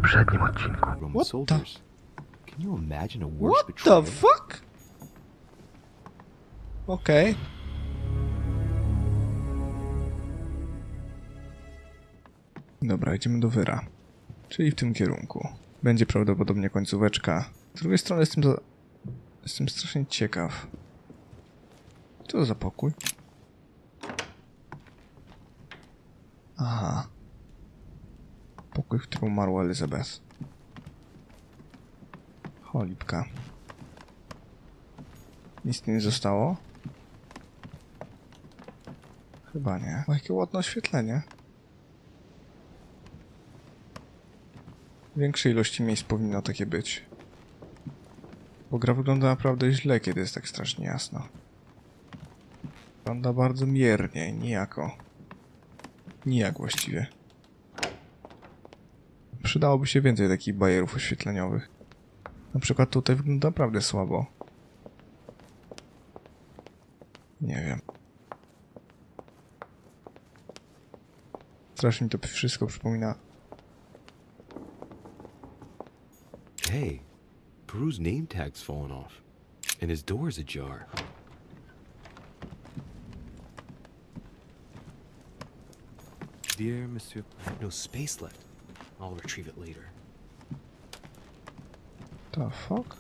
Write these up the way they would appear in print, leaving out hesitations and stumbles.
poprzednim odcinku. What the? Can you imagine a worse What betrayal? the fuck? Okej. Dobra, idziemy do Wyra. Czyli w tym kierunku. Będzie prawdopodobnie końcóweczka. Z drugiej strony jestem strasznie ciekaw. Co to za pokój? Aha. Pokój, w którym umarła Elizabeth. Cholipka. Nic tu nie zostało? Chyba nie. O, jakie ładne oświetlenie. W większej ilości miejsc powinno takie być. Bo gra wygląda naprawdę źle, kiedy jest tak strasznie jasno. Wygląda bardzo miernie, nijako. Nijak właściwie. Przydałoby się więcej takich bajerów oświetleniowych. Na przykład tutaj wygląda naprawdę słabo. Nie wiem. Strasznie mi to wszystko przypomina. Hey, Peru's name tag's fallen off, and his door's ajar. Dear Monsieur, no space left. I'll retrieve it later. The fuck?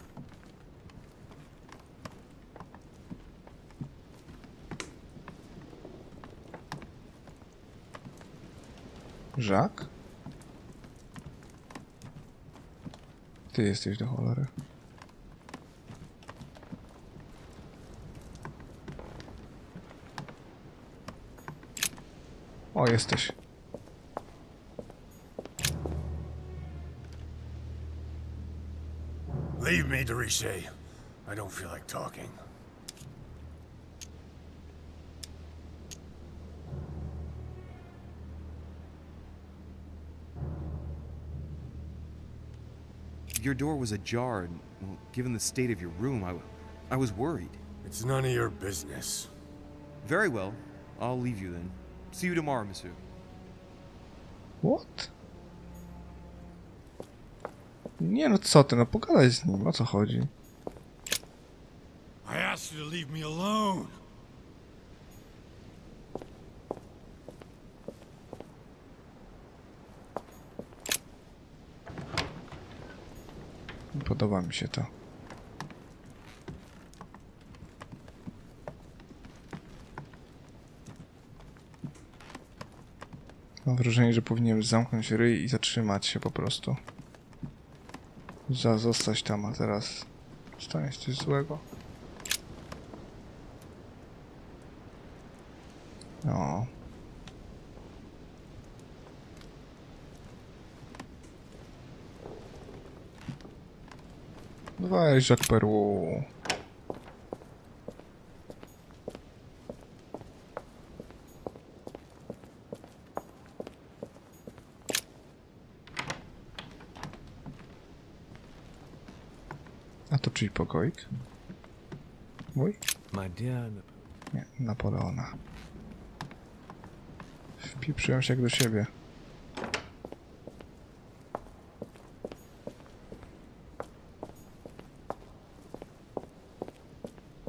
Jacques? Ty jesteś do cholery. O, jesteś. Leave me, Dorishe. I don't feel like talking. Your door was ajar, and well, given the state of your room, I was worried. It's none of your business. Very well. I'll leave you then. See you tomorrow, monsieur. What? Nie no co ty, no pogadaj z nim, o co chodzi? I asked you to leave me alone. Podoba mi się to. Mam wrażenie, że powinienem zamknąć ryj i zatrzymać się po prostu. Zostać tam, a teraz stanie się coś złego. No. No weź, Jacques Peru. A to czyj pokoik? Mój? My dear, Nie, Napoleona. Wpieprzyłem się jak do siebie.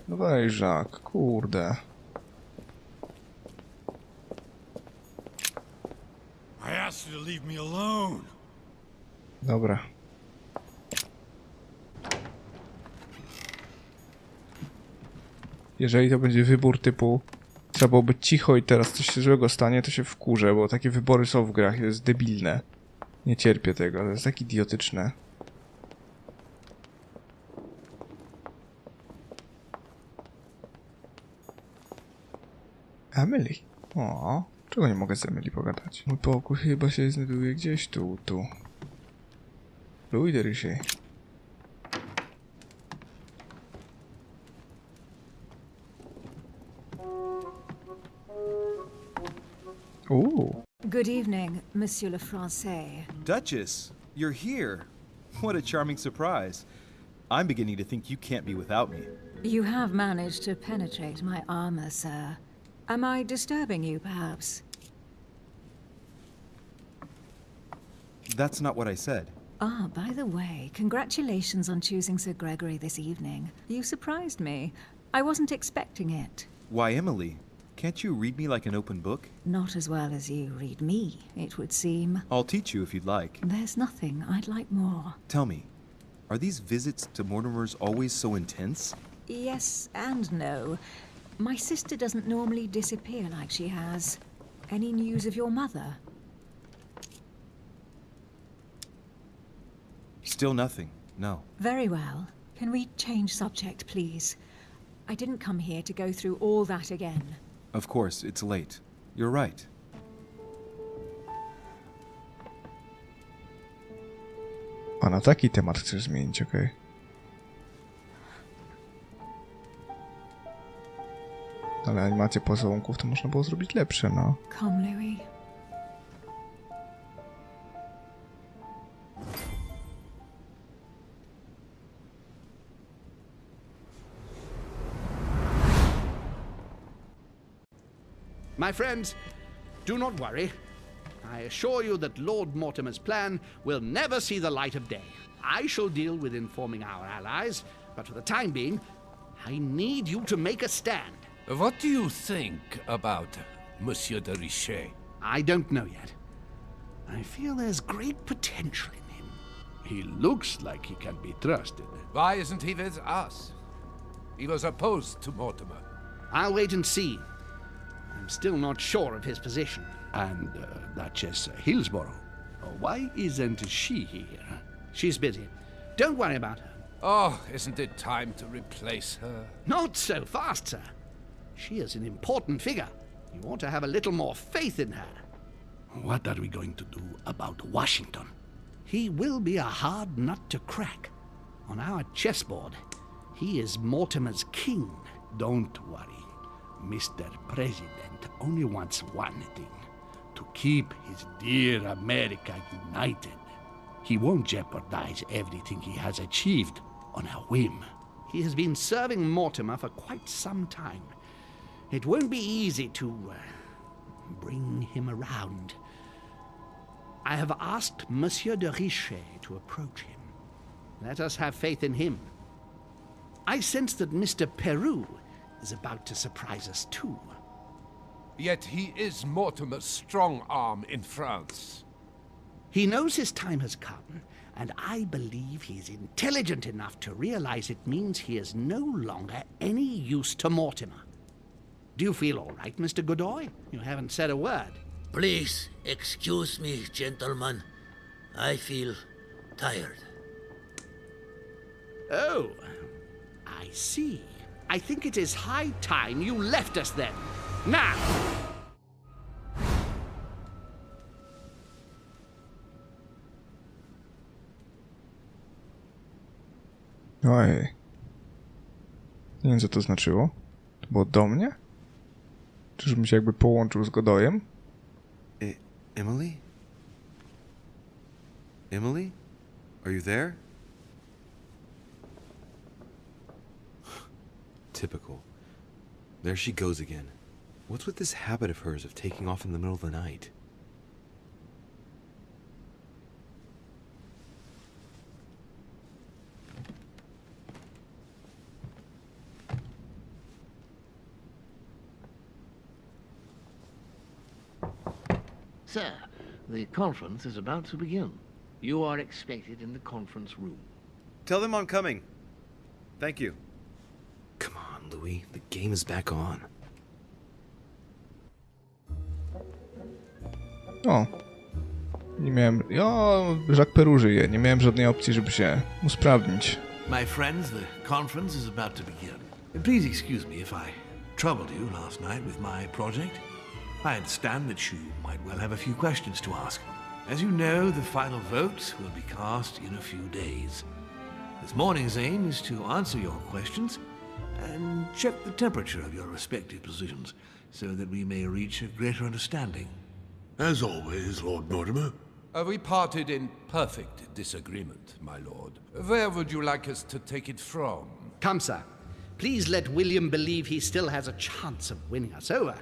No weź, Jacques, kurde. I asked you to leave me alone. Dobra. Jeżeli to będzie wybór typu trzeba było być cicho i teraz coś się złego stanie, to się wkurzę, bo takie wybory są w grach i to jest debilne. Nie cierpię tego, to jest tak idiotyczne. Emily. O, czego nie mogę z Emily pogadać? Mój pokój chyba się znajduje gdzieś tu. Louis de Richet. Ooh. Good evening, Monsieur le Français. Duchess, you're here. What a charming surprise. I'm beginning to think you can't be without me. You have managed to penetrate my armor, sir. Am I disturbing you, perhaps? That's not what I said. Ah, by the way, congratulations on choosing Sir Gregory this evening. You surprised me. I wasn't expecting it. Why, Emily? Can't you read me like an open book? Not as well as you read me, it would seem. I'll teach you if you'd like. There's nothing I'd like more. Tell me, are these visits to Mortimer's always so intense? Yes and no. My sister doesn't normally disappear like she has. Any news of your mother? Still nothing, no. Very well. Can we change subject, please? I didn't come here to go through all that again. Of course, it's late. You're right. A na taki temat chcesz zmienić, okej. Ale animacje pocałunków to można było zrobić lepsze, no. Come, Louis. My friends, do not worry. I assure you that Lord Mortimer's plan will never see the light of day. I shall deal with informing our allies, but for the time being, I need you to make a stand. What do you think about Monsieur de Richet? I don't know yet. I feel there's great potential in him. He looks like he can be trusted. Why isn't he with us? He was opposed to Mortimer. I'll wait and see. I'm still not sure of his position. And Duchess Hillsborough. Why isn't she here? She's busy. Don't worry about her. Oh, isn't it time to replace her? Not so fast, sir. She is an important figure. You ought to have a little more faith in her. What are we going to do about Washington? He will be a hard nut to crack. On our chessboard, he is Mortimer's king. Don't worry. Mr. President only wants one thing. To keep his dear America united. He won't jeopardize everything he has achieved on a whim. He has been serving Mortimer for quite some time. It won't be easy to bring him around. I have asked Monsieur de Richet to approach him. Let us have faith in him. I sense that Mr. Peru is about to surprise us too. Yet he is Mortimer's strong arm in France. He knows his time has come, and I believe he is intelligent enough to realize it means he is no longer any use to Mortimer. Do you feel all right, Mr. Godoy? You haven't said a word. Please excuse me, gentlemen. I feel tired. Oh, I see. I think it is high time you left us then. Now! Oj. Nie wiem, co to znaczyło. To było do mnie? Czyżbym się jakby połączył z Godojem? Emily? Emily? Are you there? Typical. There she goes again. What's with this habit of hers of taking off in the middle of the night? Sir, the conference is about to begin. You are expected in the conference room. Tell them I'm coming. Thank you. Come on, Louis. The game is back on. O. Nie miałem... O, Jacques Peru żyje. Nie miałem żadnej opcji, żeby się usprawnić. My friends, the conference is about to begin. Please excuse me if I troubled you last night with my project. I understand that you might well have a few questions to ask. As you know, the final vote will be cast in a few days. This morning's aim is to answer your questions and check the temperature of your respective positions so that we may reach a greater understanding. As always, Lord Mortimer. We parted in perfect disagreement, my lord. Where would you like us to take it from? Come, sir. Please let William believe he still has a chance of winning us over.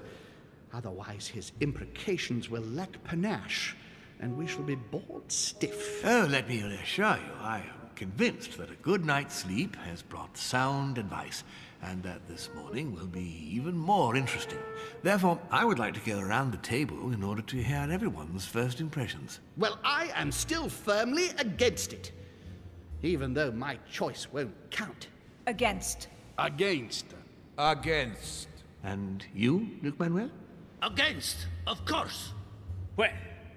Otherwise, his imprecations will lack panache, and we shall be bored stiff. Oh, let me assure you, I am convinced that a good night's sleep has brought sound advice, and that this morning will be even more interesting. Therefore, I would like to go around the table in order to hear everyone's first impressions. Well, I am still firmly against it, even though my choice won't count. Against. Against. Against. And you, Luke Manuel? Against, of course. Well,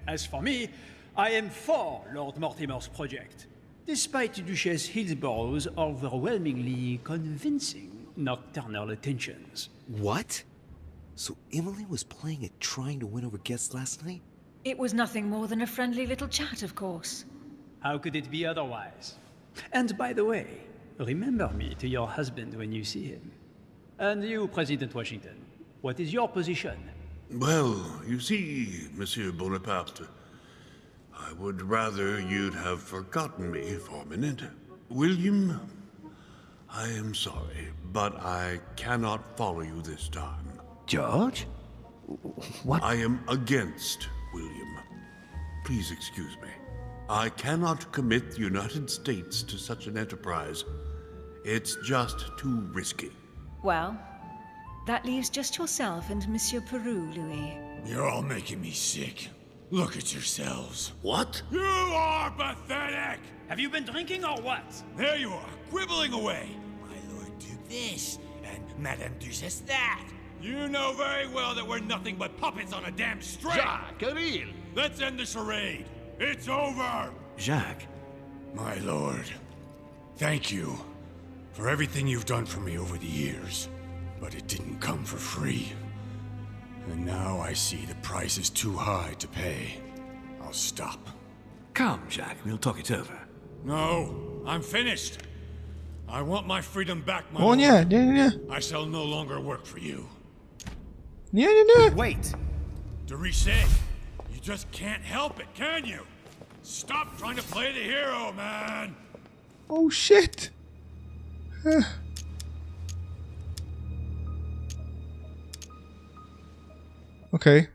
as for me, I am for Lord Mortimer's project, despite Duchess Hillsborough's overwhelmingly convincing nocturnal attentions. What? So Emily was playing at trying to win over guests last night? It was nothing more than a friendly little chat, of course. How could it be otherwise? And by the way, remember me to your husband when you see him. And you, President Washington, what is your position? Well, you see, Monsieur Bonaparte, I would rather you'd have forgotten me for a minute. William, I am sorry, but I cannot follow you this time. George? What? I am against William. Please excuse me. I cannot commit the United States to such an enterprise. It's just too risky. Well, that leaves just yourself and Monsieur Peru, Louis. You're all making me sick. Look at yourselves. What? You are pathetic! Have you been drinking or what? There you are, quibbling away. My Lord Duke this, and Madame Duchess that. You know very well that we're nothing but puppets on a damn string. Jacques, Camille. Let's end the charade. It's over! Jacques? My lord, thank you for everything you've done for me over the years. But it didn't come for free. And now I see the price is too high to pay. I'll stop. Come, Jacques, we'll talk it over. No, I'm finished. I want my freedom back, my O lord. nie, nie, nie, nie. I shall no longer work for you. Nie, nie, nie. Wait! De Richet, you just can't help it, can you? Stop trying to play the hero, man! Oh shit. Okej.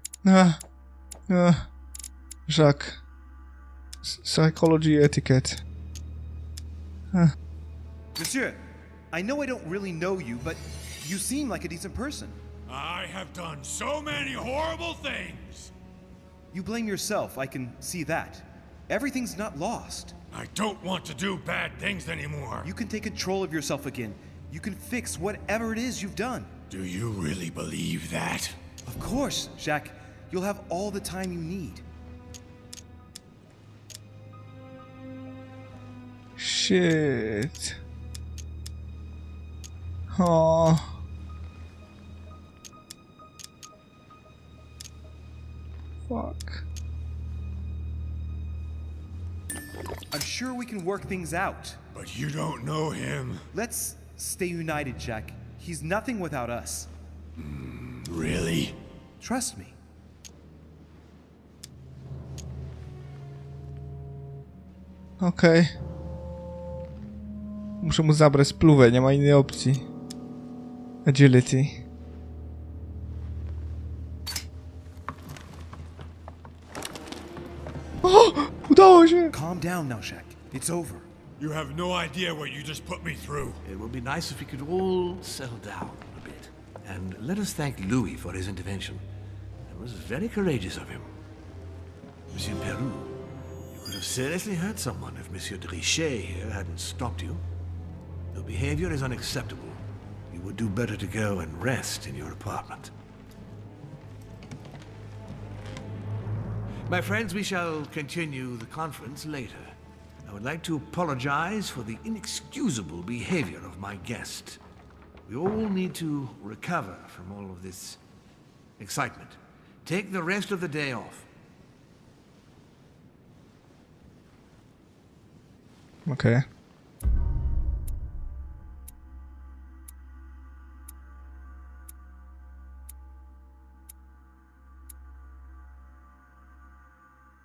Jacques. Psychology etiquette. Monsieur, I know I don't really know you, but you seem like a decent person. I have done so many horrible things! You blame yourself, I can see that. Everything's not lost. I don't want to do bad things anymore. You can take control of yourself again. You can fix whatever it is you've done. Do you really believe that? Of course, Jacques. You'll have all the time you need. Shit. Oh. Fuck. I'm sure we can work things out. But you don't know him. Let's stay united, Jacques. He's nothing without us. Really? Trust me. Okej. Muszę mu zabrać spluwę, nie ma innej opcji. Agility. O! Udało się! Calm down now, Jacques. It's over. You have no idea what you just put me through. It would be nice if we could all settle down a bit. And let us thank Louis for his intervention. It was very courageous of him. Monsieur Peru, you could have seriously hurt someone if Monsieur de Richet here hadn't stopped you. Your behavior is unacceptable. You would do better to go and rest in your apartment. My friends, we shall continue the conference later. I would like to apologize for the inexcusable behavior of my guest. We all need to recover from all of this excitement. Take the rest of the day off. Okej.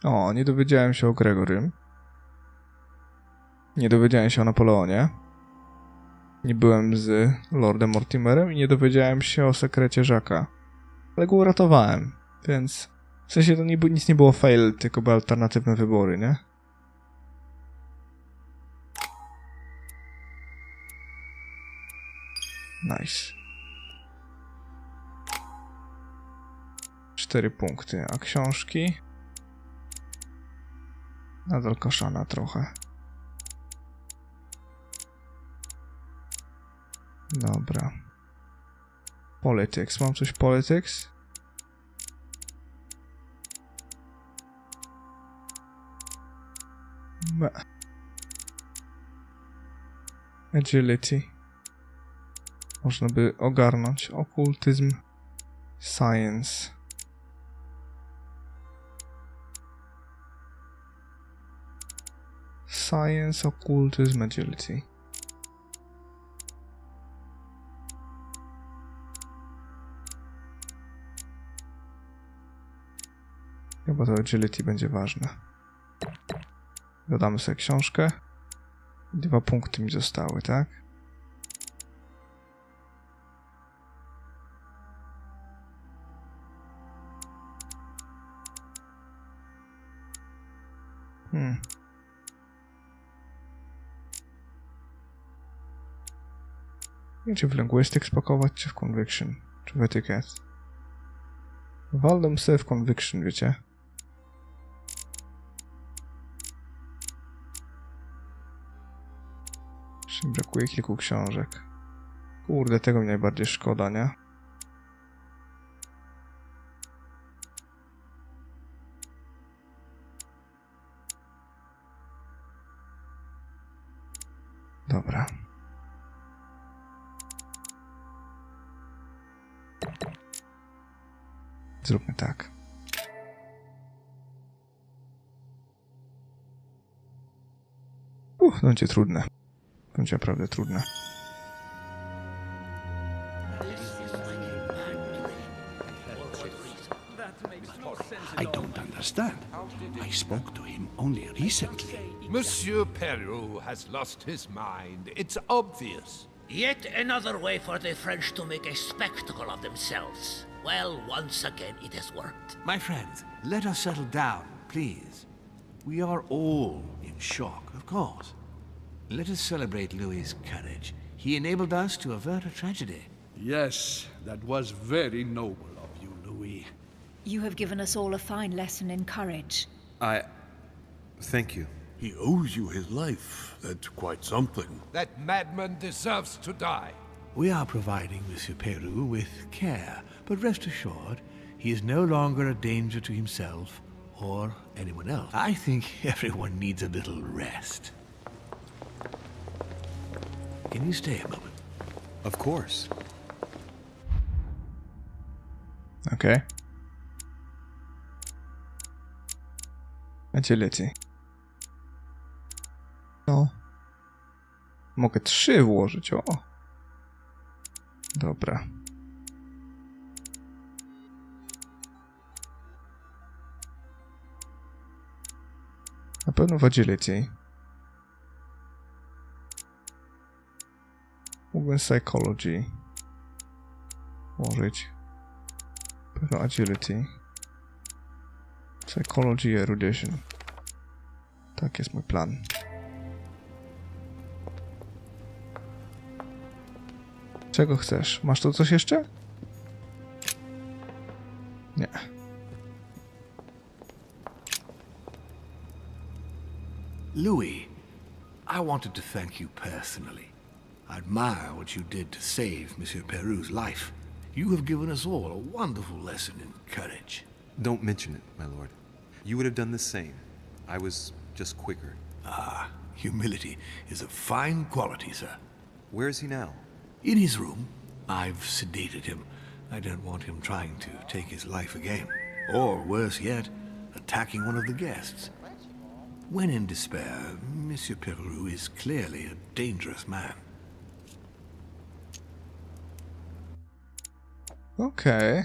O, nie dowiedziałem się o Gregorym. Nie dowiedziałem się o Napoleonie. Nie byłem z Lordem Mortimerem i nie dowiedziałem się o sekrecie Jacques'a. Ale go uratowałem, więc W sensie to nic nie było fail, tylko były alternatywne wybory, nie? Nice. 4 punkty, a książki? Nadal koszana trochę. Dobra. Politics. Mam coś politics? Agility. Można by ogarnąć. Okultyzm. Science. Science, okultyzm, agility. Chyba to agility będzie ważne. Dodamy sobie książkę. 2 punkty mi zostały, tak? Czy w linguistics spakować, czy w conviction, czy w etykiet? Waldę sobie w conviction, wiecie? Jeszcze mi brakuje kilku książek. Kurde, tego mi najbardziej szkoda, nie? Dobra. Zróbmy tak. Będzie trudne. Będzie naprawdę trudne. I don't understand. I spoke to him only recently. Monsieur Peru has lost his mind. It's obvious. Yet another way for the French to make a spectacle of themselves. Well, once again it has worked. My friends, let us settle down, please. We are all in shock, of course. Let us celebrate Louis's courage. He enabled us to avert a tragedy. Yes, that was very noble of you, Louis. You have given us all a fine lesson in courage. Thank you. He owes you his life. That's quite something. That madman deserves to die. We are providing Monsieur Peru with care, but rest assured, he is no longer a danger to himself or anyone else. I think everyone needs a little rest. Can you stay a moment? Of course. Okay. Agility. No. Mogę 3 włożyć, o. Dobra. Na pewno w agility. Mógłbym psychology włożyć. Pewno agility. Psychology i erudition. Tak jest mój plan. Czego chcesz? Masz tu coś jeszcze? Nie. Louis, I wanted to thank you personally. I admire what you did to save Monsieur Peru's life. You have given us all a wonderful lesson in courage. Don't mention it, my lord. You would have done the same. I was just quicker. Ah, humility is a fine quality, sir. Where is he now? In his room. I've sedated him. I don't want him trying to take his life again. Or, worse yet, attacking one of the guests. When in despair, Monsieur Peru is clearly a dangerous man. Okay.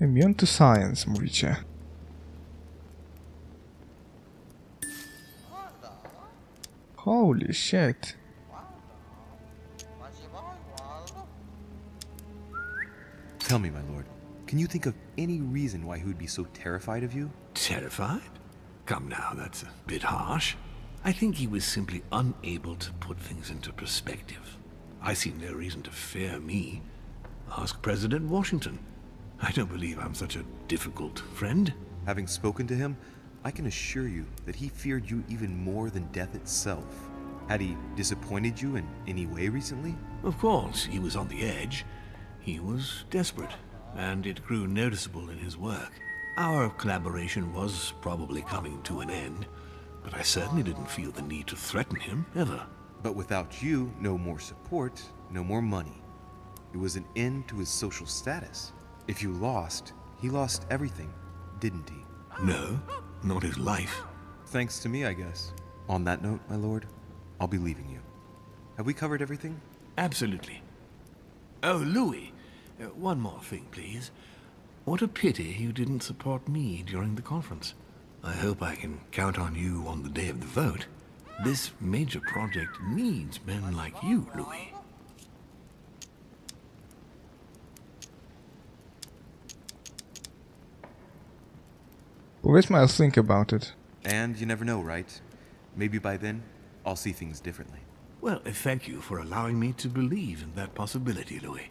Immune to science, mówicie. Holy shit. Tell me, my lord, can you think of any reason why he would be so terrified of you? Terrified? Come now, that's a bit harsh. I think he was simply unable to put things into perspective. I see no reason to fear me. Ask President Washington. I don't believe I'm such a difficult friend. Having spoken to him, I can assure you that he feared you even more than death itself. Had he disappointed you in any way recently? Of course, he was on the edge. He was desperate, and it grew noticeable in his work. Our collaboration was probably coming to an end, but I certainly didn't feel the need to threaten him, ever. But without you, no more support, no more money. It was an end to his social status. If you lost, he lost everything, didn't he? No, not his life. Thanks to me, I guess. On that note, my lord, I'll be leaving you. Have we covered everything? Absolutely. Oh, Louis, one more thing, please. What a pity you didn't support me during the conference. I hope I can count on you on the day of the vote. This major project needs men like you, Louis. Powiedzmy, I'll think about it. And you never know, right? Maybe by then, I'll see things differently. Well, thank you for allowing me to believe in that possibility, Louis.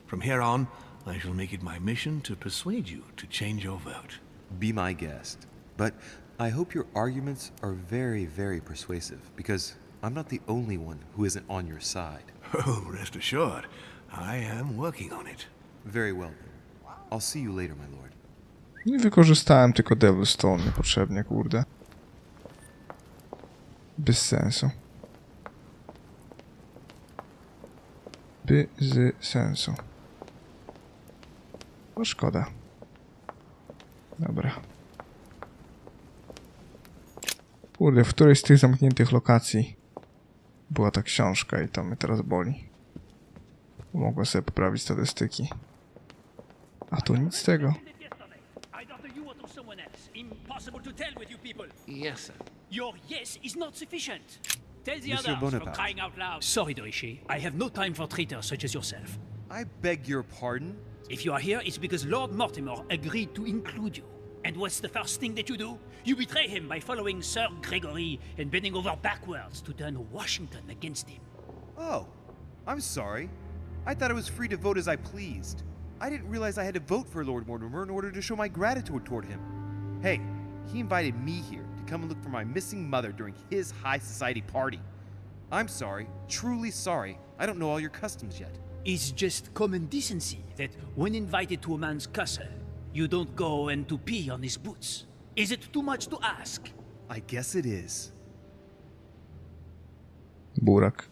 From here on, I shall make it my mission to persuade you to change your vote. Be my guest. But I hope your arguments are very, very persuasive, because I'm not the only one who isn't on your side. Oh, rest assured, I am working on it. Very well then. I'll see you later, my lord. Nie wykorzystałem tylko Devil's Stone niepotrzebnie, kurde. Bez sensu. Bez sensu. No szkoda. Dobra. Kurde, w którejś z tych zamkniętych lokacji była ta książka i to mnie teraz boli. Mogłem sobie poprawić statystyki. A tu nic z tego. Impossible to tell with you people. Yes, sir. Your yes is not sufficient. Tell the Monsieur others for Bonaparte. crying out loud. Sorry, Dorishi. I have no time for traitors such as yourself. I beg your pardon? If you are here, it's because Lord Mortimer agreed to include you. And what's the first thing that you do? You betray him by following Sir Gregory and bending over backwards to turn Washington against him. Oh, I'm sorry. I thought I was free to vote as I pleased. I didn't realize I had to vote for Lord Mortimer in order to show my gratitude toward him. Hey, he invited me here to come and look for my missing mother during his high society party. I'm sorry, truly sorry. I don't know all your customs yet. It's just common decency that when invited to a man's castle, you don't go and to pee on his boots. Is it too much to ask? I guess it is. Burak.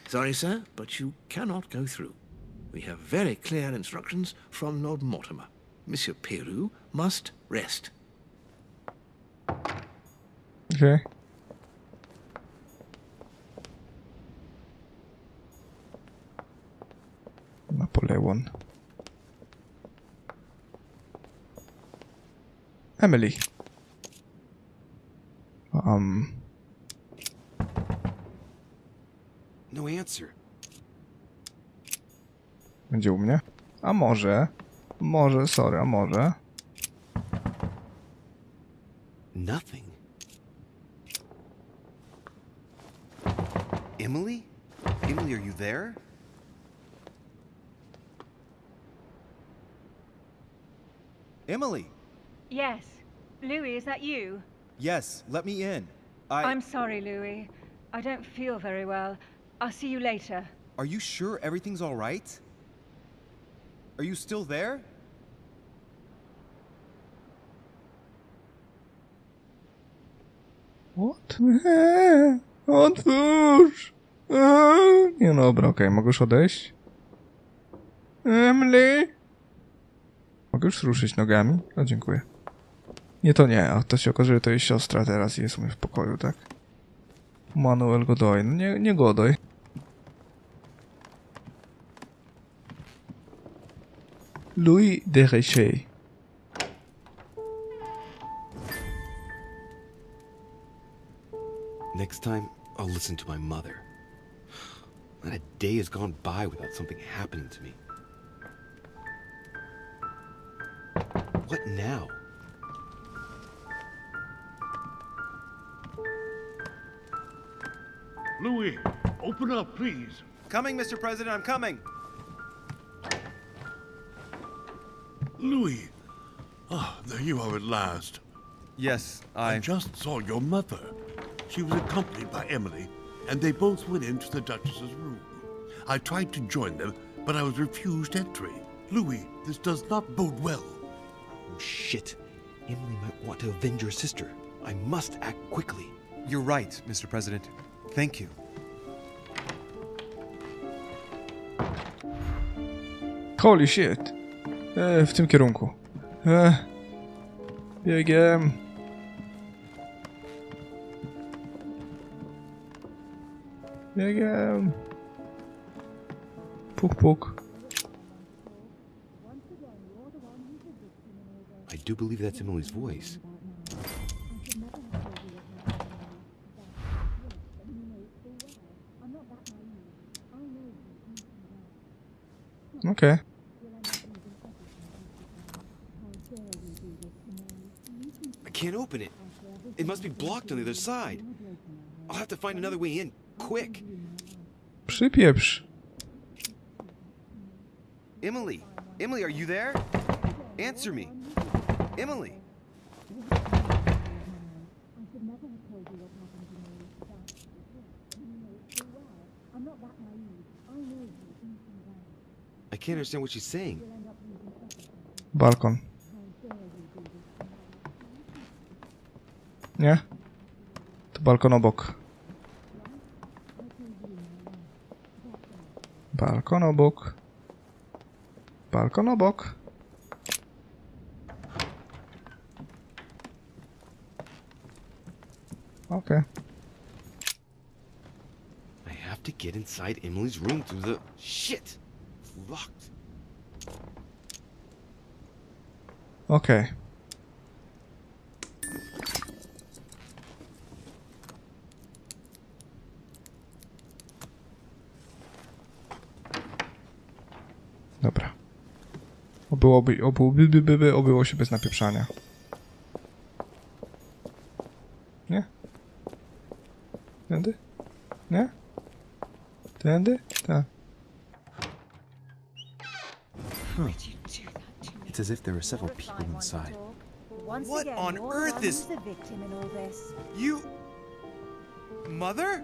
Sorry, sir, but you cannot go through. We have very clear instructions from Lord Mortimer. Monsieur Peru must rest. Okay. Napoleon. Emily. No answer. Będzie u mnie? A może? Może, sorry, a może? Nothing. Emily? Emily, are you there? Emily! Yes. Louis, is that you? Yes, let me in. I'm sorry, Louis. I don't feel very well. I'll see you later. Are you sure everything's all right? Are you still there? What? Otwórz! Nie no, dobra, okej, mogę już odejść? Emily? Mogę już ruszyć nogami? O, dziękuję. Nie, to nie, a to się okazuje, że to jest siostra teraz i jest u mnie w pokoju, tak? Manuel Godoy, no nie Godoy. Louis de Richet. Next time, I'll listen to my mother. Not a day has gone by without something happening to me. What now? Louis, open up, please. Coming, Mr. President, I'm coming. Louis. Ah, there you are at last. Yes, I just saw your mother. She was accompanied by Emily, and they both went into the Duchess's room. I tried to join them, but I was refused entry. Louis, this does not bode well. Oh, shit. Emily might want to avenge her sister. I must act quickly. You're right, Mr. President. Thank you. Holy shit. W tym kierunku. Biegiem. Biegiem. Puk, puk. I do believe that's Emily's voice. Okay. I can't open it. It must be blocked on the other side. I'll have to find another way in, quick. Przypieprz. Emily! Emily, are you there? Answer me. Emily! I can't understand what she's saying. Balkon. Nie? To balkon obok. Balkon obok. Balkon obok. Okay. I have to get inside Emily's room through the... Shit! It's locked. Okay. Dobra. Obyło się bez napieprzania. Nie? Tędy? Nie? Tędy? Tak. It's as if there are several people inside. What on earth is... You... Mother?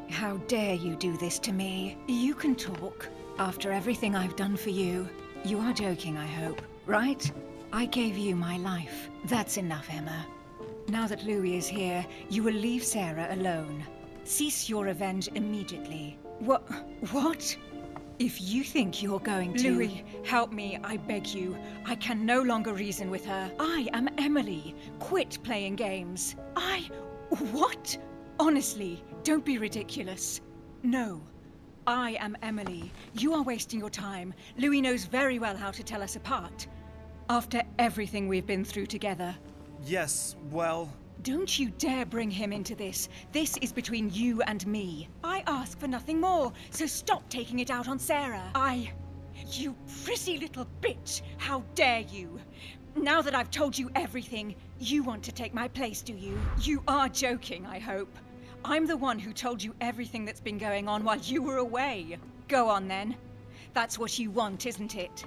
How dare you do this to me? You can talk. After everything I've done for you. You are joking, I hope, right? I gave you my life. That's enough, Emma. Now that Louis is here, you will leave Sarah alone. Cease your revenge immediately. What? If you think you're going to... Louis, help me, I beg you. I can no longer reason with her. I am Emily. Quit playing games. What? Honestly, don't be ridiculous. No. I am Emily. You are wasting your time. Louis knows very well how to tell us apart. After everything we've been through together. Yes, well... Don't you dare bring him into this. This is between you and me. I ask for nothing more, so stop taking it out on Sarah. You prissy little bitch! How dare you! Now that I've told you everything, you want to take my place, do you? You are joking, I hope. I'm the one who told you everything that's been going on while you were away. Go on then. That's what you want, isn't it?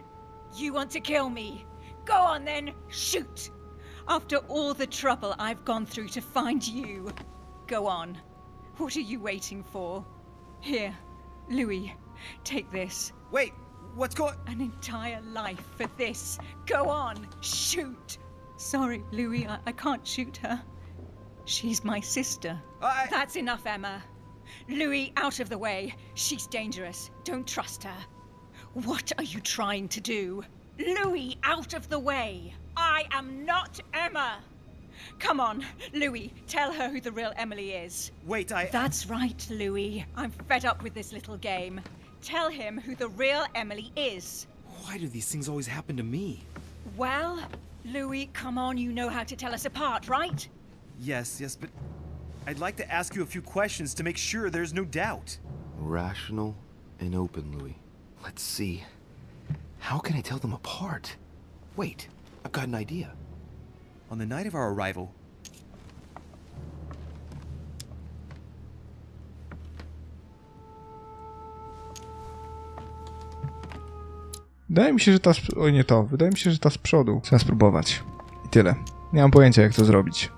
You want to kill me. Go on then, shoot! After all the trouble I've gone through to find you. Go on. What are you waiting for? Here, Louis, take this. Wait, what's going... An entire life for this. Go on, shoot! Sorry, Louis, I can't shoot her. She's my sister. That's enough, Emma. Louis, out of the way. She's dangerous. Don't trust her. What are you trying to do? Louis, out of the way. I am not Emma. Come on, Louis, tell her who the real Emily is. Wait, That's right, Louis. I'm fed up with this little game. Tell him who the real Emily is. Why do these things always happen to me? Well, Louis, come on, you know how to tell us apart, right? Yes, but... I'd like to ask you a few questions to make sure there's no doubt. Rational and open, Louis. Let's see. How can I tell them apart? Wait, I've got an idea. On the night of our arrival, Wydaje mi się, że ta Oj, nie to. Wydaje mi się, że ta z przodu. Trzeba spróbować. I tyle. Nie mam pojęcia, jak to zrobić.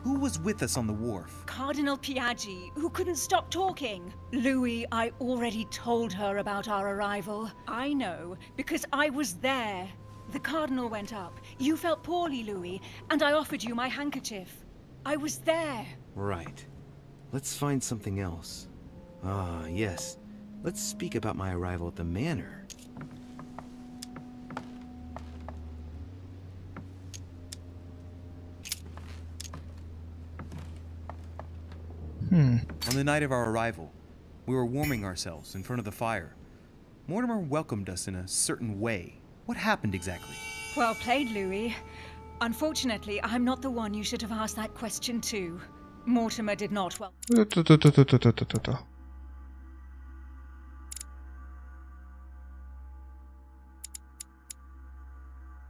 who was with us on the wharf? Cardinal Piaggi, who couldn't stop talking. Louis, I already told her about our arrival. I know, because I was there. The Cardinal went up. You felt poorly, Louis, and I offered you my handkerchief. I was there. Right. Let's find something else. Ah, yes. Let's speak about my arrival at the manor. On the night of our arrival, we were warming ourselves in front of the fire. Mortimer welcomed us in a certain way. What happened exactly? Well played, Louis. Unfortunately, I'm not the one you should have asked that question to. Mortimer did not well.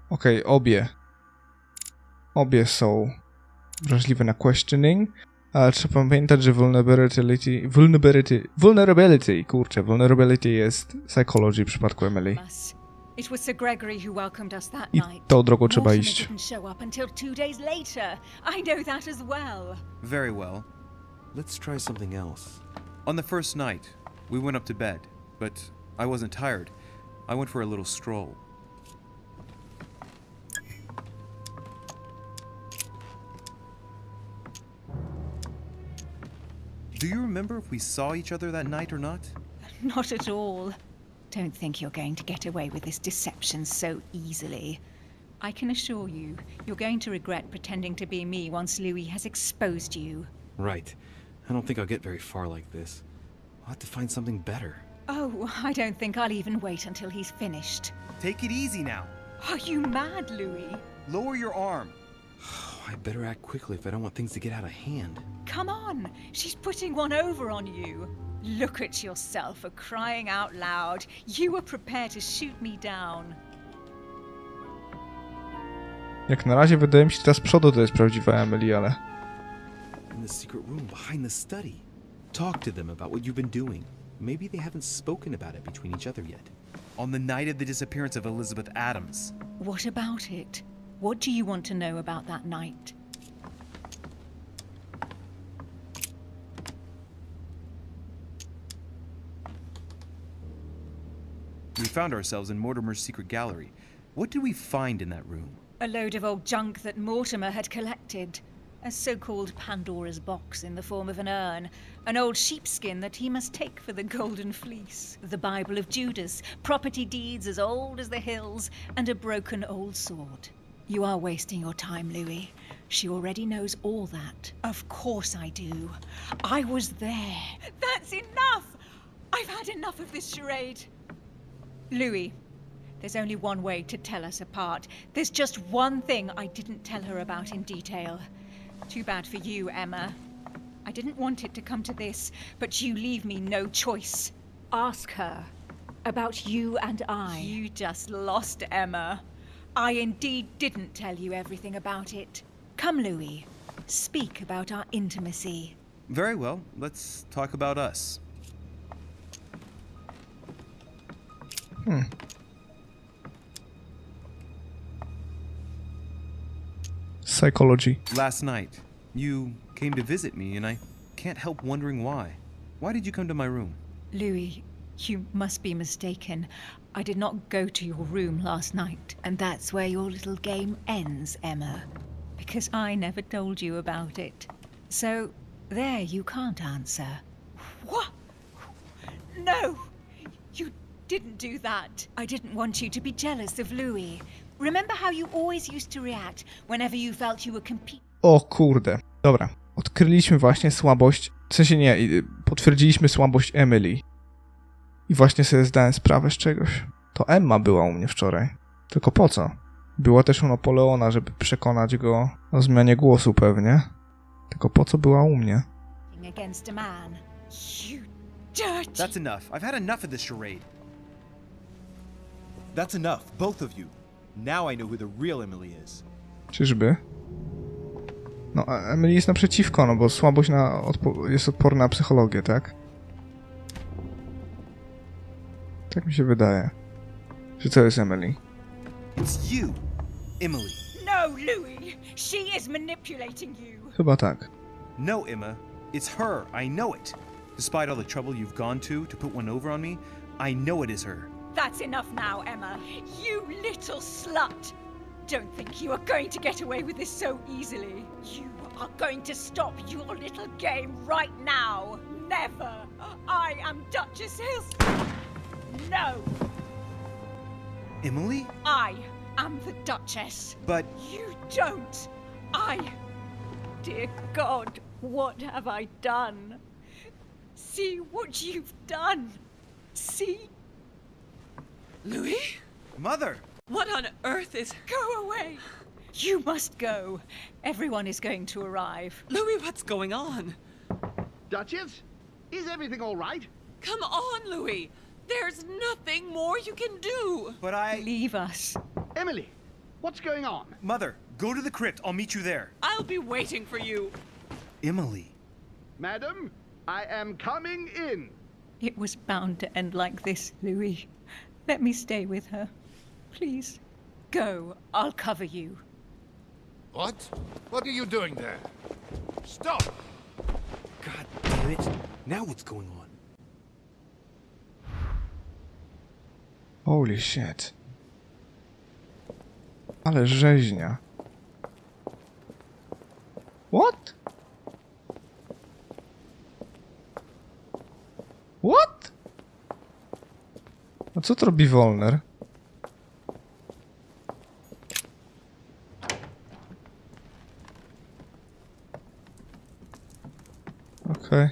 Okej, obie są wrażliwe na questioning, ale trzeba pamiętać, że vulnerability jest psychology w przypadku Emily. It was Sir Gregory who welcomed us that I night. tą drogą trzeba iść. Didn't show up until 2 days later. I know that as well. Very well. Let's try something else. On the first night, we went up to bed, but I wasn't tired. I went for a little stroll. Do you remember if we saw each other that night or not? Not at all. Don't think you're going to get away with this deception so easily. I can assure you, you're going to regret pretending to be me once Louis has exposed you. Right. I don't think I'll get very far like this. I'll have to find something better. Oh, I don't think I'll even wait until he's finished. Take it easy now. Are you mad, Louis? Lower your arm. I better act quickly if I don't want things to get out of hand. Come on, she's putting one over on you. Look at yourself for crying out loud. You were prepared to shoot me down. Jak na razie wydaje mi się, że ta z przodu to jest prawdziwa Emily, ale... In the secret room behind the study. Talk to them about what you've been doing. Maybe they haven't spoken about it between each other yet. On the night of the disappearance of Elizabeth Adams. What about it? What do you want to know about that night? We found ourselves in Mortimer's secret gallery. What did we find in that room? A load of old junk that Mortimer had collected. A so-called Pandora's box in the form of an urn. An old sheepskin that he must take for the Golden Fleece. The Bible of Judas. Property deeds as old as the hills. And a broken old sword. You are wasting your time, Louis. She already knows all that. Of course I do. I was there. That's enough! I've had enough of this charade. Louis, there's only one way to tell us apart. There's just one thing I didn't tell her about in detail. Too bad for you, Emma. I didn't want it to come to this, but you leave me no choice. Ask her about you and I. You just lost, Emma. I indeed didn't tell you everything about it. Come, Louis. Speak about our intimacy. Very well. Let's talk about us. Psychology. Last night, you came to visit me, and I can't help wondering why. Why did you come to my room? Louis, you must be mistaken. I did not go to your room last night, and that's where your little game ends, Emma. Because I never told you about it. So, there you can't answer. What? No! You didn't do that. I didn't want you to be jealous of Louis. Remember how you always used to react whenever you felt you were competing? O kurde. Dobra. Odkryliśmy właśnie słabość... W sensie nie, potwierdziliśmy słabość Emily. I właśnie sobie zdałem sprawę z czegoś. To Emma była u mnie wczoraj. Tylko po co? Była też u Napoleona, żeby przekonać go o zmianie głosu pewnie. Tylko po co była u mnie? Against a man. You dirty. That's enough. I've had enough of this charade. That's enough, both of you. Now I know who the real Emily is. Czyżby? No, Emily jest naprzeciwko, no bo słabość jest odporna na psychologię, tak? Tak mi się wydaje. Czy co jest Emily? It's you, Emily. No, Louis. She is manipulating you. Chyba tak. No, Emma. It's her. I know it. Despite all the trouble you've gone to put one over on me, I know it is her. That's enough now, Emma. You little slut. Don't think you are going to get away with this so easily. You are going to stop your little game right now. Never. I am Duchess Hills. No. Emily? I am the Duchess. But... You don't. Dear God, what have I done? See what you've done. See? Louis? Mother! What on earth is... Go away! You must go. Everyone is going to arrive. Louis, what's going on? Duchess? Is everything all right? Come on, Louis. There's nothing more you can do. But I... Leave us. Emily, what's going on? Mother, go to the crypt. I'll meet you there. I'll be waiting for you. Emily. Madam, I am coming in. It was bound to end like this, Louis. Let me stay with her. Please. Go. I'll cover you. What? What are you doing there? Stop! God damn it. Now what's going on? Holy shit. Ale rzeźnia. What? What? A co to robi Wolner? Okej.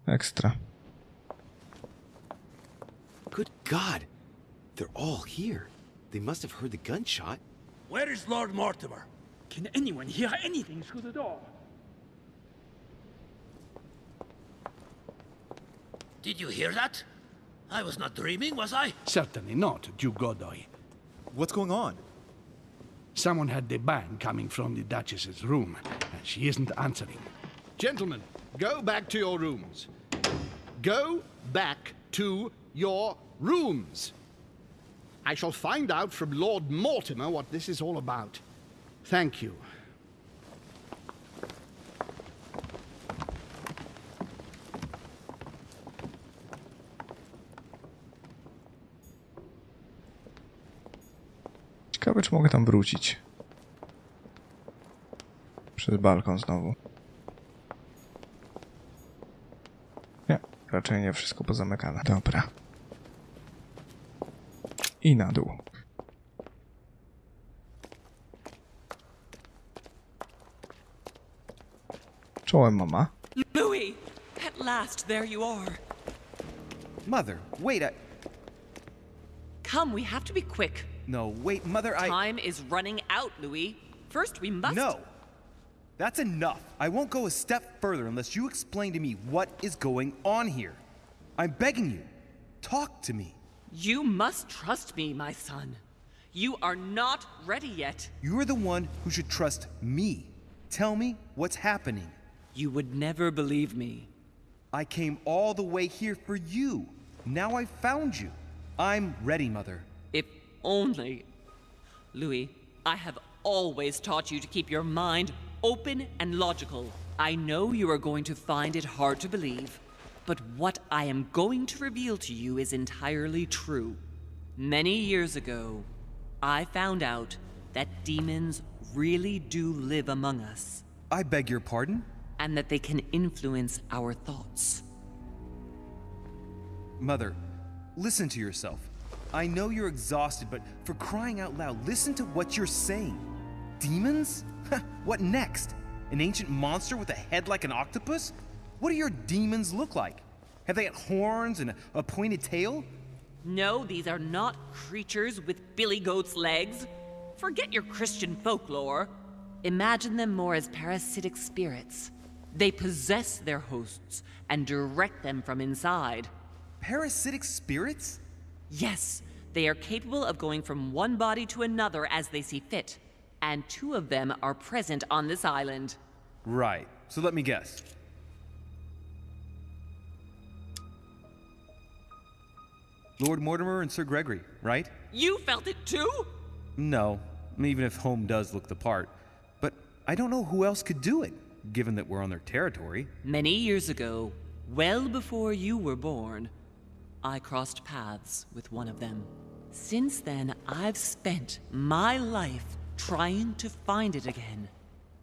Ekstra. Good God. They're all here. They must have heard the gunshot. Where is Lord Mortimer? Can anyone hear anything through the door? Did you hear that? I was not dreaming, was I? Certainly not, Duke Godoy. What's going on? Someone had the bang coming from the Duchess's room, and she isn't answering. Gentlemen, go back to your rooms. Go back to your rooms. I shall find out from Lord Mortimer what this is all about. Thank you. Ciekawe, czy mogę tam wrócić. Przez balkon znowu. Nie, raczej nie, wszystko pozamykane. Dobra. I na dół. Czołem, mama. Louis! At last, there you are. Mother, wait, Come, we have to be quick. No, wait, Mother, Time is running out, Louis. First, we must... No! That's enough. I won't go a step further unless you explain to me what is going on here. I'm begging you. Talk to me. You must trust me, my son. You are not ready yet. You're the one who should trust me. Tell me what's happening. You would never believe me. I came all the way here for you. Now I've found you. I'm ready, Mother. If only... Louis, I have always taught you to keep your mind open and logical. I know you are going to find it hard to believe, but what I am going to reveal to you is entirely true. Many years ago, I found out that demons really do live among us. I beg your pardon? And that they can influence our thoughts. Mother, listen to yourself. I know you're exhausted, but for crying out loud, listen to what you're saying. Demons? What next? An ancient monster with a head like an octopus? What do your demons look like? Have they got horns and a pointed tail? No, these are not creatures with billy goat's legs. Forget your Christian folklore. Imagine them more as parasitic spirits. They possess their hosts and direct them from inside. Parasitic spirits? Yes, they are capable of going from one body to another as they see fit. And 2 of them are present on this island. Right. So let me guess. Lord Mortimer and Sir Gregory, right? You felt it too? No, even if Home does look the part. But I don't know who else could do it, given that we're on their territory. Many years ago, well before you were born, I crossed paths with one of them. Since then, I've spent my life trying to find it again.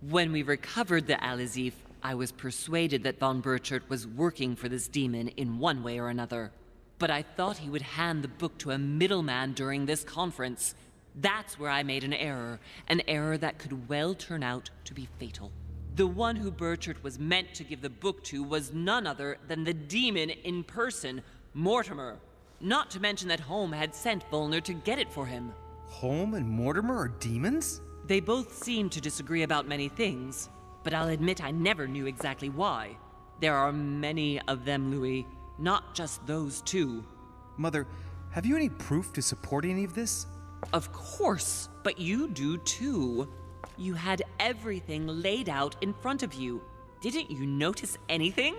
When we recovered the Alizif, I was persuaded that von Burchard was working for this demon in one way or another. But I thought he would hand the book to a middleman during this conference. That's where I made an error that could well turn out to be fatal. The one who Burchard was meant to give the book to was none other than the demon in person, Mortimer. Not to mention that Home had sent Volner to get it for him. Home and Mortimer are demons? They both seem to disagree about many things, but I'll admit I never knew exactly why. There are many of them, Louis, not just those 2. Mother, have you any proof to support any of this? Of course, but you do too. You had everything laid out in front of you. Didn't you notice anything?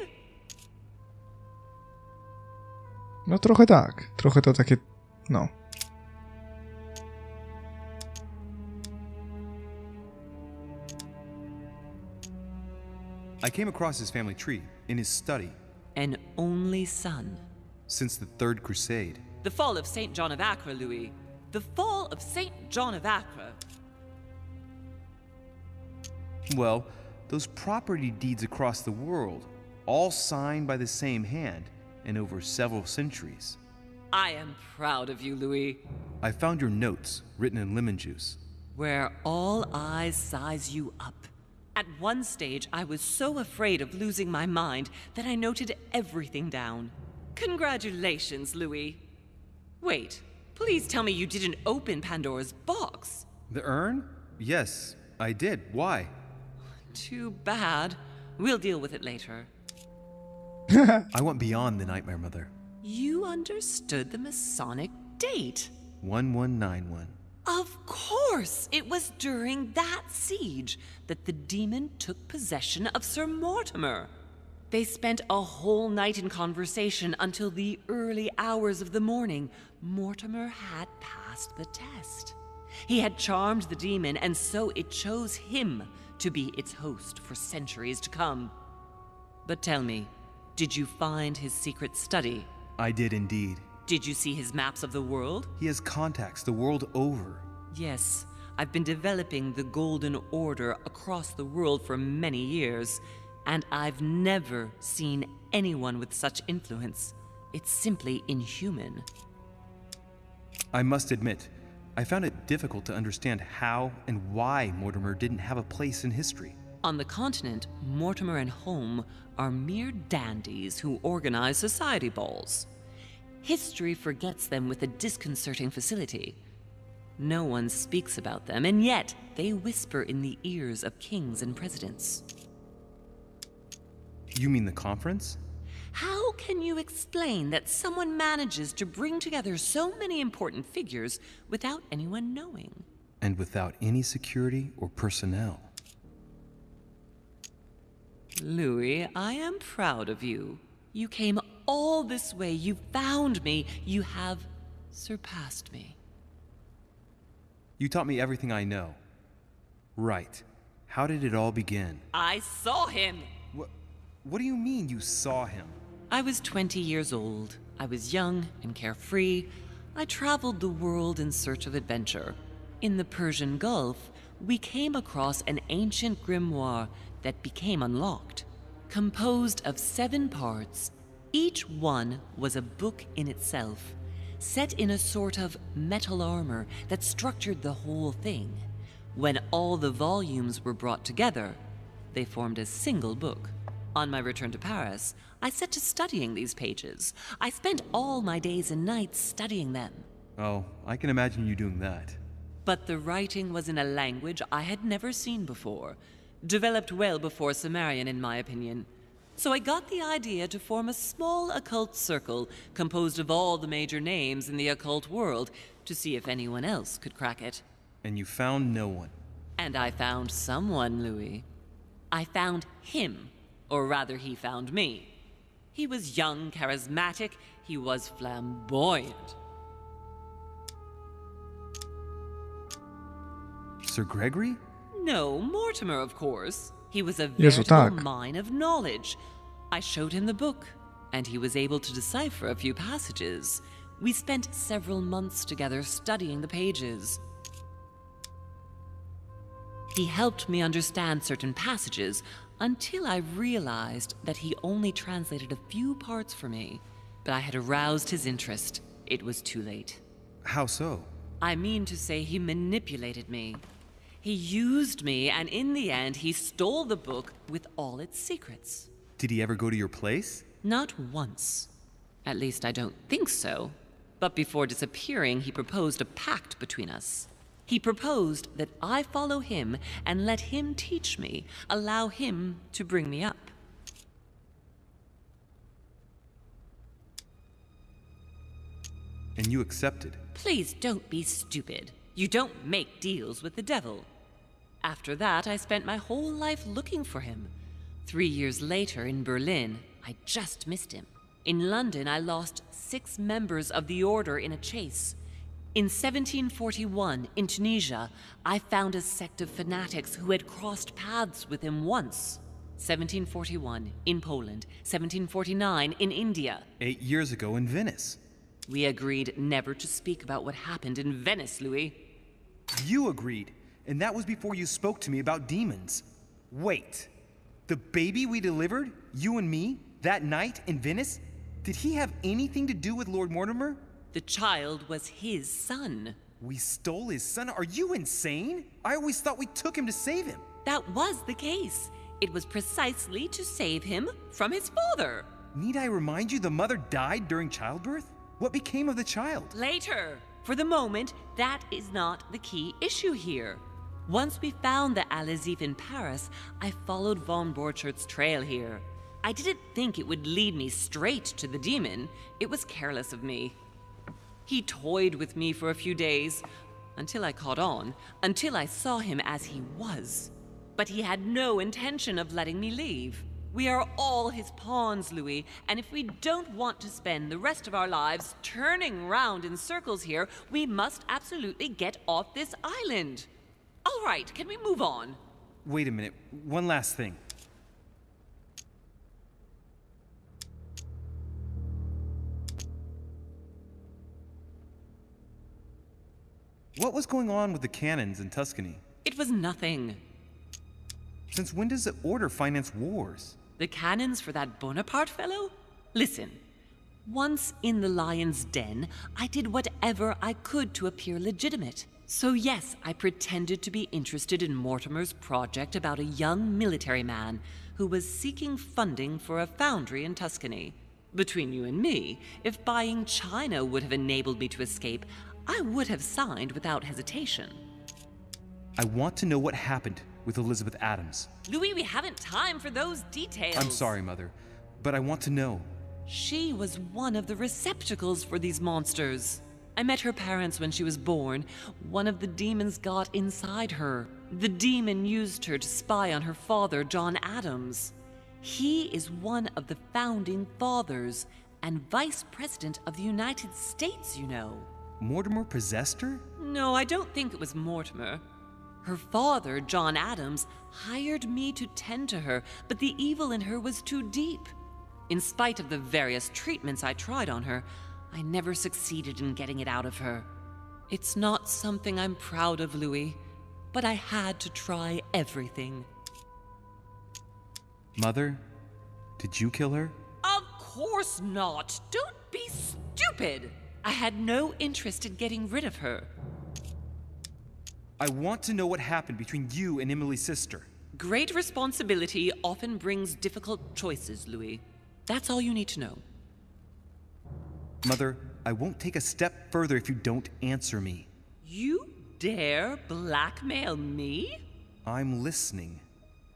No trochę tak. Trochę to takie... no. I came across his family tree in his study. An only son. Since the Third Crusade. The fall of St. John of Acre, Louis. The fall of St. John of Acre. Well, those property deeds across the world, all signed by the same hand, and over several centuries. I am proud of you, Louis. I found your notes, written in lemon juice. Where all eyes size you up. At one stage, I was so afraid of losing my mind that I noted everything down. Congratulations, Louis. Wait, please tell me you didn't open Pandora's box. The urn? Yes, I did. Why? Too bad. We'll deal with it later. I went beyond the Nightmare Mother. You understood the Masonic date. 1191. Of course! It was during that siege that the demon took possession of Sir Mortimer. They spent a whole night in conversation until the early hours of the morning. Mortimer had passed the test. He had charmed the demon, and so it chose him to be its host for centuries to come. But tell me, did you find his secret study? I did indeed. Did you see his maps of the world? He has contacts the world over. Yes, I've been developing the Golden Order across the world for many years, and I've never seen anyone with such influence. It's simply inhuman. I must admit, I found it difficult to understand how and why Mortimer didn't have a place in history. On the continent, Mortimer and Home are mere dandies who organize society balls. History forgets them with a disconcerting facility. No one speaks about them, and yet they whisper in the ears of kings and presidents. You mean the conference? How can you explain that someone manages to bring together so many important figures without anyone knowing? And without any security or personnel. Louis, I am proud of you. You came all this way. You found me. You have surpassed me. You taught me everything I know. Right. How did it all begin? I saw him. What do you mean you saw him? I was 20 years old. I was young and carefree. I traveled the world in search of adventure. In the Persian Gulf, we came across an ancient grimoire that became unlocked. Composed of 7 parts, each one was a book in itself, set in a sort of metal armor that structured the whole thing. When all the volumes were brought together, they formed a single book. On my return to Paris, I set to studying these pages. I spent all my days and nights studying them. Oh, I can imagine you doing that. But the writing was in a language I had never seen before, developed well before Sumerian, in my opinion. So I got the idea to form a small occult circle composed of all the major names in the occult world to see if anyone else could crack it. And you found no one. And I found someone, Louis. I found him, or rather he found me. He was young, charismatic, he was flamboyant. Sir Gregory? No, Mortimer, of course. He was a Jezu, veritable tak. mine of knowledge. I showed him the book, and he was able to decipher a few passages. We spent several months together studying the pages. He helped me understand certain passages until I realized that he only translated a few parts for me. But I had aroused his interest. It was too late. How so? I mean to say he manipulated me. He used me, and in the end, he stole the book with all its secrets. Did he ever go to your place? Not once. At least I don't think so. But before disappearing, he proposed a pact between us. He proposed that I follow him and let him teach me, allow him to bring me up. And you accepted? Please don't be stupid. You don't make deals with the devil. After that, I spent my whole life looking for him. 3 years later, in Berlin, I just missed him. In London, I lost 6 members of the order in a chase. In 1741, in Tunisia, I found a sect of fanatics who had crossed paths with him once. 1741, in Poland. 1749, in India. 8 years ago in Venice. We agreed never to speak about what happened in Venice, Louis. You agreed, and that was before you spoke to me about demons. Wait, the baby we delivered, you and me, that night in Venice, did he have anything to do with Lord Mortimer? The child was his son. We stole his son? Are you insane? I always thought we took him to save him. That was the case. It was precisely to save him from his father. Need I remind you the mother died during childbirth? What became of the child? Later. For the moment, that is not the key issue here. Once we found the Alizif in Paris, I followed von Borchart's trail here. I didn't think it would lead me straight to the demon. It was careless of me. He toyed with me for a few days, until I caught on, until I saw him as he was. But he had no intention of letting me leave. We are all his pawns, Louis, and if we don't want to spend the rest of our lives turning round in circles here, we must absolutely get off this island. All right, can we move on? Wait a minute, one last thing. What was going on with the cannons in Tuscany? It was nothing. Since when does the Order finance wars? The cannons for that Bonaparte fellow? Listen, once in the lion's den, I did whatever I could to appear legitimate. So yes, I pretended to be interested in Mortimer's project about a young military man who was seeking funding for a foundry in Tuscany. Between you and me, if buying China would have enabled me to escape, I would have signed without hesitation. I want to know what happened with Elizabeth Adams. Louis, we haven't time for those details. I'm sorry, Mother, but I want to know. She was one of the receptacles for these monsters. I met her parents when she was born. One of the demons got inside her. The demon used her to spy on her father, John Adams. He is one of the founding fathers and vice president of the United States, you know. Mortimer possessed her? No, I don't think it was Mortimer. Her father, John Adams, hired me to tend to her, but the evil in her was too deep. In spite of the various treatments I tried on her, I never succeeded in getting it out of her. It's not something I'm proud of, Louis, but I had to try everything. Mother, did you kill her? Of course not. Don't be stupid. I had no interest in getting rid of her. I want to know what happened between you and Emily's sister. Great responsibility often brings difficult choices, Louis. That's all you need to know. Mother, I won't take a step further if you don't answer me. You dare blackmail me? I'm listening.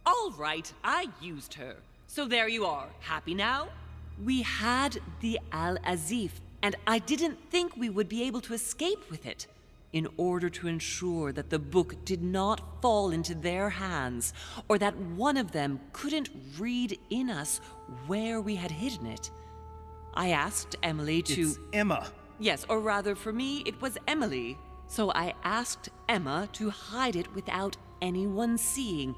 All right, I used her. So there you are. Happy now? We had the Al-Azif, and I didn't think we would be able to escape with it. In order to ensure that the book did not fall into their hands, or that one of them couldn't read in us where we had hidden it, I asked Emily to... It's Emma. Yes, or rather for me, it was Emily. So I asked Emma to hide it without anyone seeing,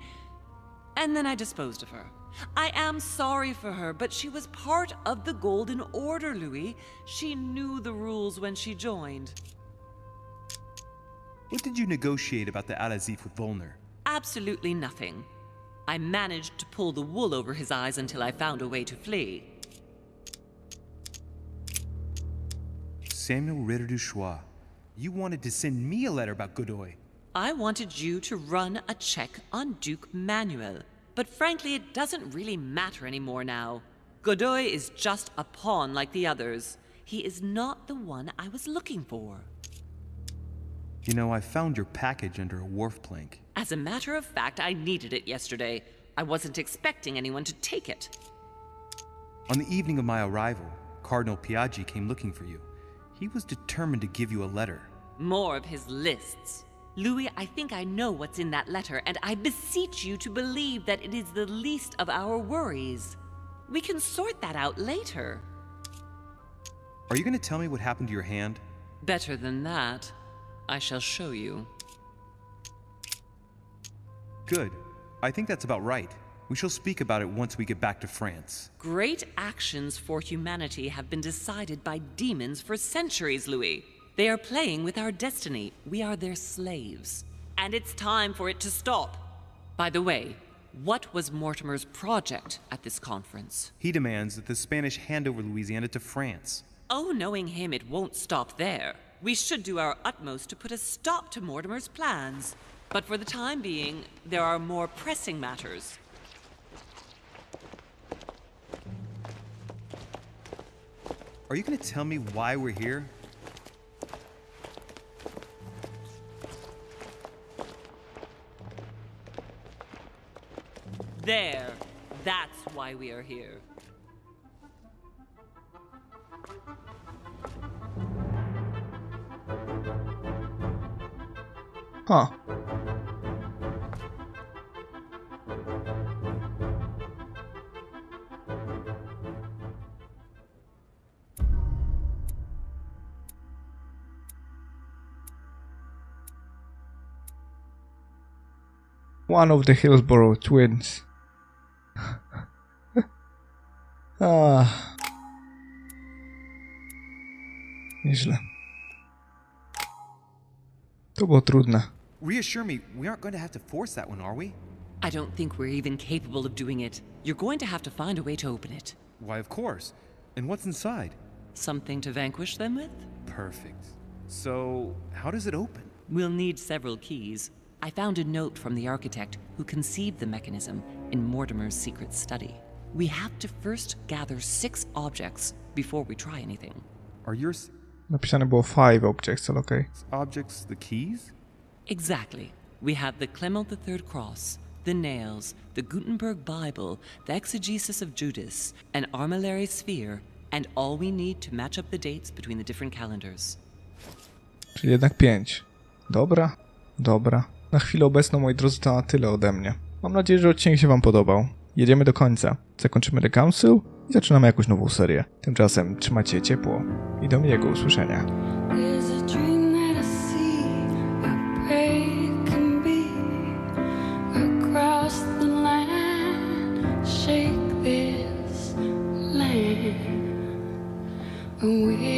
and then I disposed of her. I am sorry for her, but she was part of the Golden Order, Louis. She knew the rules when she joined. What did you negotiate about the Al-Azif with Volner? Absolutely nothing. I managed to pull the wool over his eyes until I found a way to flee. Samuel Ritter du Choix, you wanted to send me a letter about Godoy. I wanted you to run a check on Duke Manuel, but frankly, it doesn't really matter anymore now. Godoy is just a pawn like the others. He is not the one I was looking for. You know, I found your package under a wharf plank. As a matter of fact, I needed it yesterday. I wasn't expecting anyone to take it. On the evening of my arrival, Cardinal Piaggi came looking for you. He was determined to give you a letter. More of his lists. Louis, I think I know what's in that letter, and I beseech you to believe that it is the least of our worries. We can sort that out later. Are you going to tell me what happened to your hand? Better than that. I shall show you. Good. I think that's about right. We shall speak about it once we get back to France. Great actions for humanity have been decided by demons for centuries, Louis. They are playing with our destiny. We are their slaves. And it's time for it to stop. By the way, what was Mortimer's project at this conference? He demands that the Spanish hand over Louisiana to France. Oh, knowing him, it won't stop there. We should do our utmost to put a stop to Mortimer's plans. But for the time being, there are more pressing matters. Are you going to tell me why we're here? There. That's why we are here. Huh. One of the Hillsborough twins. Nieźle. To było trudne. Reassure me, we aren't going to have to force that one, are we? I don't think we're even capable of doing it. You're going to have to find a way to open it. Why, of course. And what's inside? Something to vanquish them with? Perfect. So, how does it open? We'll need several keys. I found a note from the architect who conceived the mechanism in Mortimer's secret study. We have to first gather 6 objects before we try anything. Are yours... Napisane było 5 objects, ale okej. Objects the keys? Exactly. We have the Clement III cross, the nails, the Gutenberg Bible, the exegesis of Judas, an armillary sphere, and all we need to match up the dates between the different calendars. Czyli jednak 5. Dobra, dobra. Na chwilę obecną, moi drodzy, to na tyle ode mnie. Mam nadzieję, że odcinek się wam podobał. Jedziemy do końca. Zakończymy The Council i zaczynamy jakąś nową serię. Tymczasem trzymajcie się ciepło i do miłego usłyszenia. We